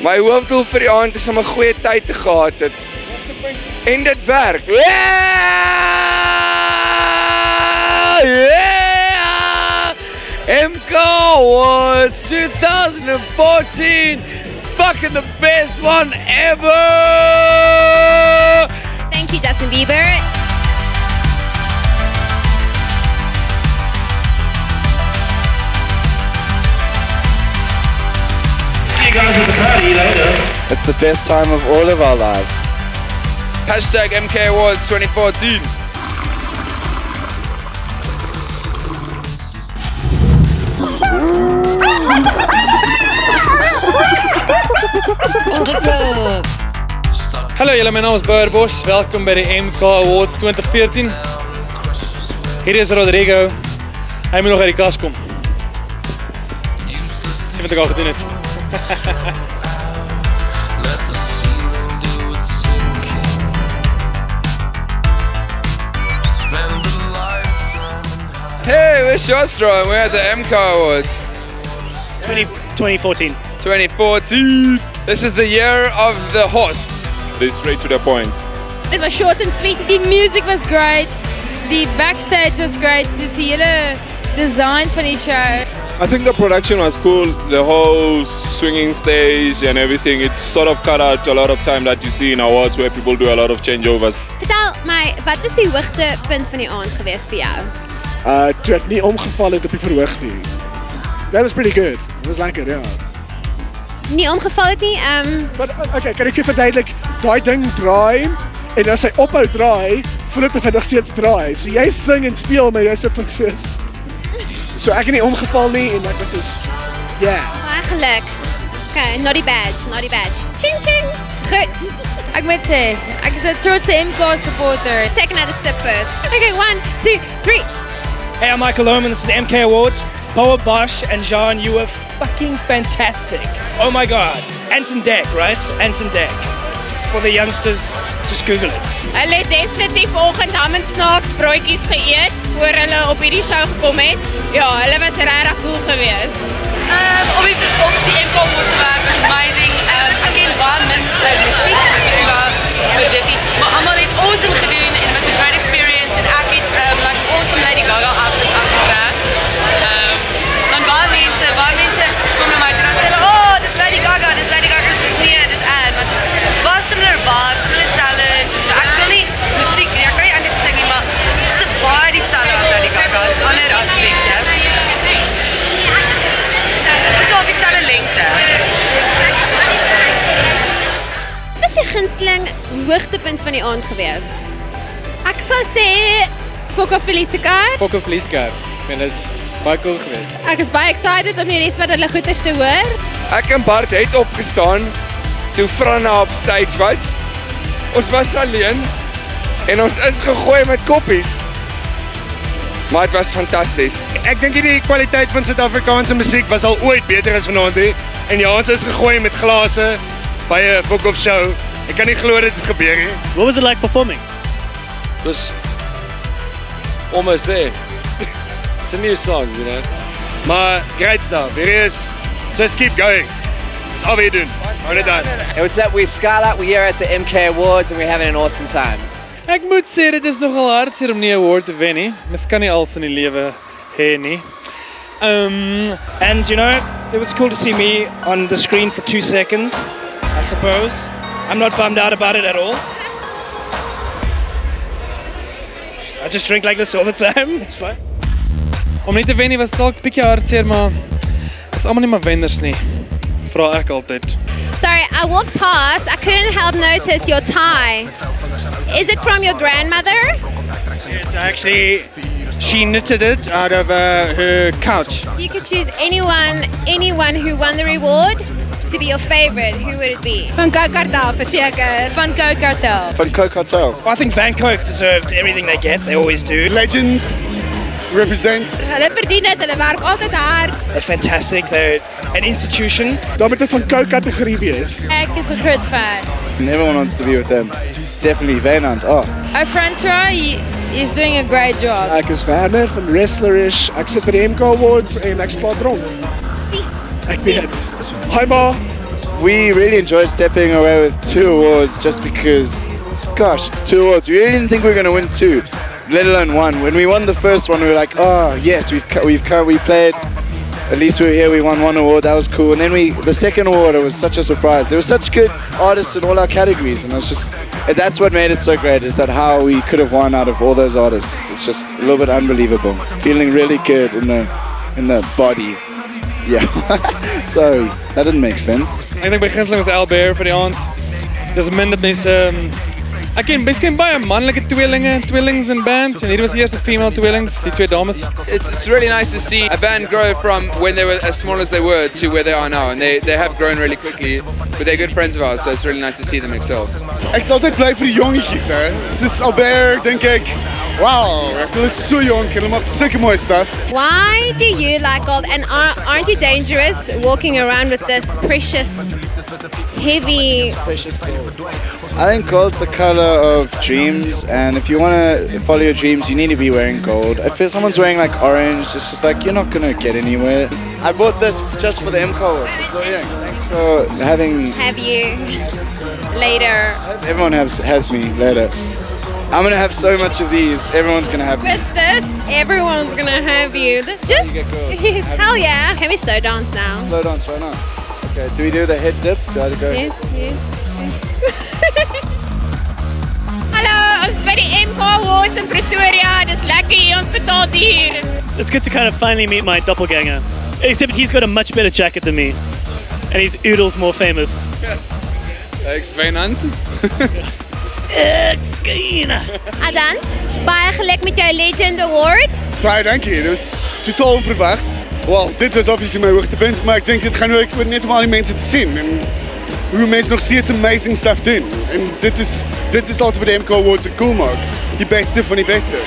My hoofdoel vir die aand is om 'n goeie tyd te gehad het. En dit werk. Yeah! MK Awards 2014. Fucking the best one ever! Thank you, Justin Bieber. See you guys at the party later. It's the best time of all of our lives. Hashtag MK Awards 2014. Hallo julle, my naam is Bouwer Bosch. Welkom by die MK Awards 2014. Hier is Rodrigo. Hy moet nog uit die kas kom. Sien wat ek al gedoen het. Hey, we're Shostra and we're at the MK Awards 2014. 2014. This is the year of the horse. They're straight to the point. It was short and sweet. The music was great. The backstage was great. Just the hele design van die show. I think the production was cool. The whole swinging stage and everything. It sort of cut out a lot of time that you see in awards where people do a lot of changeovers. Vertel my, wat was die hoogtepunt van die aand geweest vir jou? Toe ek nie omgeval het op die verhoog nie. That was pretty good. It was lekker, ja. Nie omgeval het nie, Maar okay, kan ek vir verduidelik, daai ding draai en as hy ophou draai, voel dit of hy nog steeds draai. So jy sing en speel maar jy is van soos. So ek het nie omgeval nie en ek was soos yeah. baie geluk. Okay, naughty badge, naughty badge. Ching ching. Goed. Ek moet sê, ek is 'n trotse MK supporter. Take another sip first. Okay, 1, 2, 3. Hey, I'm Michael Lohman. This is the MK Awards. Bouwer Bosch and Jean, you were fucking fantastic. Oh my god. Anton Deck, right? Anton Deck. For the youngsters, just Google it. Hulle het definitief vanoggend ham en snacks broodjies geëet voor hulle op hierdie show gekom het. Ja, hulle was regtig cool geweest. Om die MK Awards te werk was amazing. Ek ken baie min musiek, vir dit nie, maar almal het awesome gedoen en it was a great experience en ek het like awesome Lady Gaga outfit aangetrek. Dan baie mense kom na my toe en dan sê hulle, "Oh, dis Lady Gaga." So nee, dis Anne, want dis was similar vibes, similar talent. So ek speel nie musiek nie, ek kan nie eintlik sing nie, maar dis baie dieselfde as Lady Gaga, ander aspekte. Dis op dieselfde lengte. Wat is jou gunsteling hoogtepunt van die aand geweest? Ek sal sê Fokker Felice Car. Fokker Felice Car. En dit is baie cool geweest. Ek is baie excited om die res van hulle goeders te hoor. Ek en Bart het opgestaan toe Franna op stage was. Ons was alleen en ons is gegooi met koppies. Maar dit was fantasties. Ek dink die kwaliteit van Suid-Afrikaanse musiek was al ooit beter as vanaand hè. En ja, ons is gegooi met glase by 'n Fokker show. Ek kan nie glo dit het gebeur nie. What was it like performing? Was almost there. It's a new song, you know. Maar great stuff. It is. Just keep going. Dis al wat jy doen. Hou dit aan. Hey, what's up? We're Scarlet. We're here at the MK Awards and we're having an awesome time. Ek moet sê dit is nogal hartseer om nie 'n award te wen nie. Mens kan nie alles in die lewe hê nie. And you know, it was cool to see me on the screen for 2 seconds, I suppose. I'm not bummed out about it at all. I just drink like this all the time. It's fine. Om nie te wen nie was dalk 'n bietjie hartseer, maar is almal nie maar wenners nie. Vra ek altyd. Sorry, I walked past. I couldn't help notice your tie. Is it from your grandmother? Yes, actually, she knitted it out of her couch. You could choose anyone who won the reward to be your favorite. Who would it be? Van Go-Kartel, verseker. Van Go-Kartel. Van Coke Hotel. I think Van Coke deserved everything they get. They always do. Legends represent. Hulle verdien dit, hulle werk altyd hard. They're fantastic. They're an institution. Daar moet 'n van Coke kategorie wees. Ek is 'n groot fan. And everyone wants to be with them. Definitely Wynand. Oh. Frantra, is doing a great job. Ek is Werner van Wrestlerish. Ek sit by die MK Awards en ek slaap dronk. Ek weet. Hi ma. we really enjoyed stepping away with 2 awards just because, gosh, it's 2 awards. We really didn't think we were going to win 2, let alone 1. When we won the first one, we were like, oh yes, we played. At least we were here. We won 1 award. That was cool. And then the second award, it was such a surprise. There were such good artists in all our categories, and that's what made it so great. Is that how we could have won out of all those artists? It's just a little bit unbelievable. Feeling really good in the body. Yeah. Sorry, that didn't make sense. Ek dink beginneling was Albert vir die aand. Dis min dat mense ek ken baie manlike tweelings in bands en hier was die eerste female tweelings, die 2 dames. It's really nice to see a band grow from when they were as small as they were to where they are now, and they have grown really quickly, but they're good friends of ours, so it's really nice to see them excel. Ek is altyd bly vir die jongetjies, hè. Dis Albert, dink ek. Wow, ek is so jong, hulle maak sulke mooi stuff. Why do you like gold, and aren't you dangerous walking around with this precious, heavy... Precious gold. I think gold's the color of dreams, and if you want to follow your dreams, you need to be wearing gold. If someone's wearing like orange, it's just like, you're not going to get anywhere. I bought this just for the MCO Awards. So yeah, thanks for having... Have you later. Everyone has me later. I'm going to have so much of these, everyone's going to have me. With this, everyone's going to have you. This just... Hell yeah. Can we slow dance now? Slow dance right now. Okay, do we do the head dip? Yes. Hallo, ons by die MK Awards in Pretoria. Dis lekker hier, ons betaal hier. It's good to kind of finally meet my doppelganger. Except he's got a much better jacket than me. And he's oodles more famous. Ek's Wynand. Ek's Kina. Adant, baie geluk met jou Legend Award. Baie dankie, dit was totaal onverwags. Wel, dit was obviously my hoogtepunt, maar ek dink dit gaan ook net om al die mense te sien en hoe mense nog steeds amazing stuff doen. En dit is altyd wat die MK Awards so cool maak. Die beste van die beste.